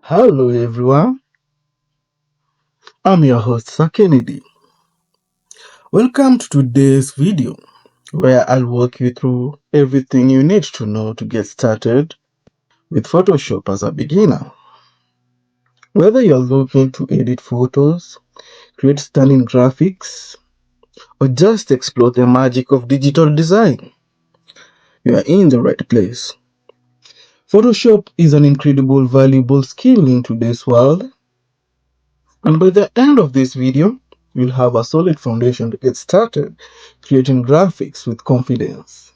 Hello everyone, I'm your host Sir Kennedy. Welcome to today's video where I'll walk you through everything you need to know to get started with Photoshop as a beginner. Whether you're looking to edit photos, create stunning graphics, or just explore the magic of digital design, you are in the right place. Photoshop is an incredible valuable skill in today's world, and by the end of this video, you'll have a solid foundation to get started creating graphics with confidence.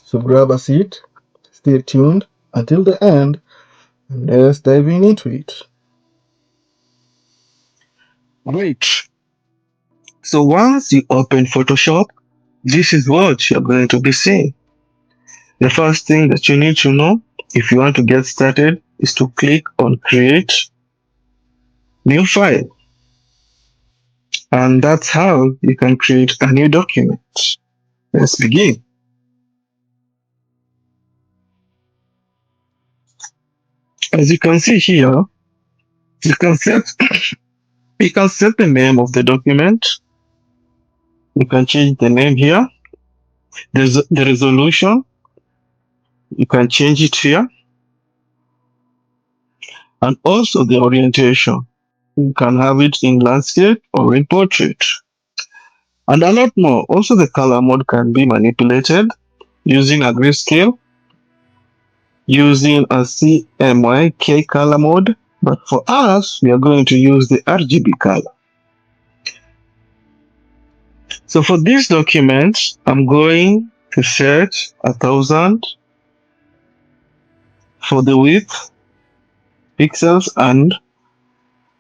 So grab a seat, stay tuned until the end, and let's dive into it. Great. So once you open Photoshop, this is what you're going to be seeing. The first thing that you need to know if you want to get started is to click on Create New File. And that's how you can create a new document. Let's begin. As you can see here, you can set the name of the document. You can change the name here. There's the resolution. You can change it here. And also the orientation. You can have it in landscape or in portrait. And a lot more. Also the color mode can be manipulated using a grayscale, using a CMYK color mode. But for us, we are going to use the RGB color. So for this document, I'm going to set 1000 for the width pixels, and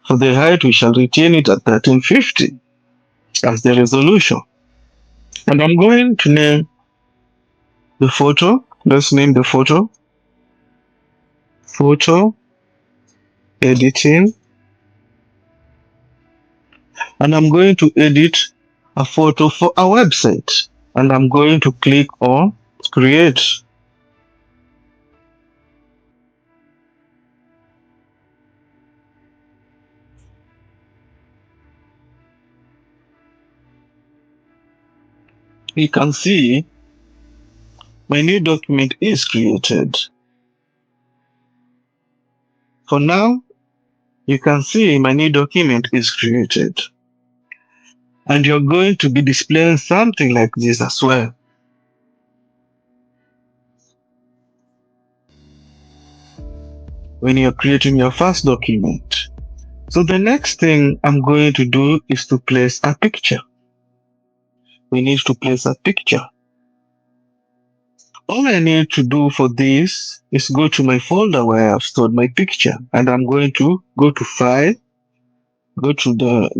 for the height we shall retain it at 1350 as the resolution. And I'm going to name the photo. Let's name the photo editing, and I'm going to edit a photo for a website, and I'm going to click on create. You can see my new document is created. For now, you can see my new document is created, and you're going to be displaying something like this as well. When you're creating your first document. So the next thing I'm going to do is to place a picture. We need to place a picture. All I need to do for this is go to my folder where I've stored my picture, and I'm going to go to File, go to the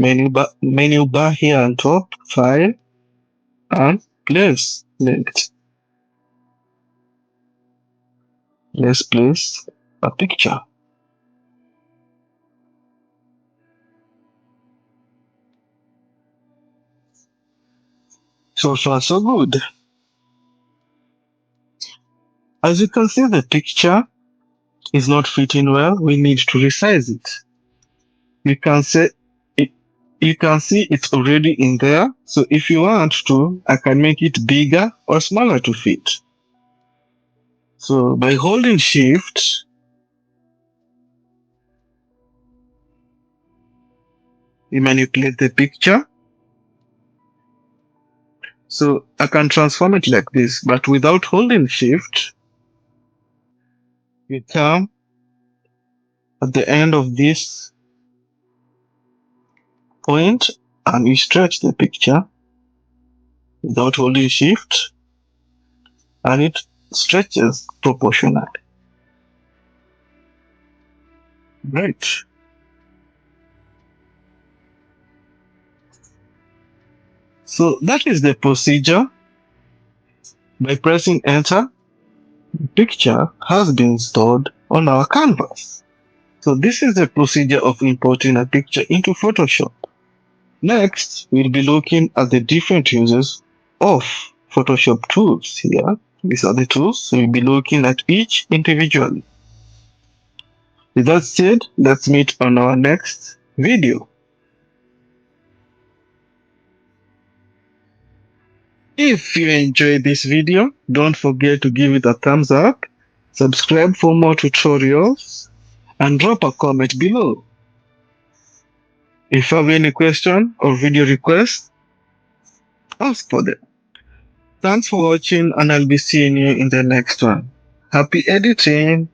menu bar here on top, File, and Place Linked. Let's place a picture. So far so good. As you can see, the picture is not fitting well. We need to resize it. You can say it, you can see it's already in there. So if you want to, I can make it bigger or smaller to fit. So by holding Shift, we manipulate the picture. So I can transform it like this, but without holding Shift, you come at the end of this point and you stretch the picture without holding Shift, and it stretches proportionally. Great. So that is the procedure. By pressing enter, the picture has been stored on our canvas. So this is the procedure of importing a picture into Photoshop. Next, we'll be looking at the different uses of Photoshop tools here. These are the tools, so we'll be looking at each individually. With that said, let's meet on our next video. If you enjoyed this video, don't forget to give it a thumbs up, subscribe for more tutorials, and drop a comment below. If you have any question or video request, ask for them. Thanks for watching, and I'll be seeing you in the next one. Happy editing!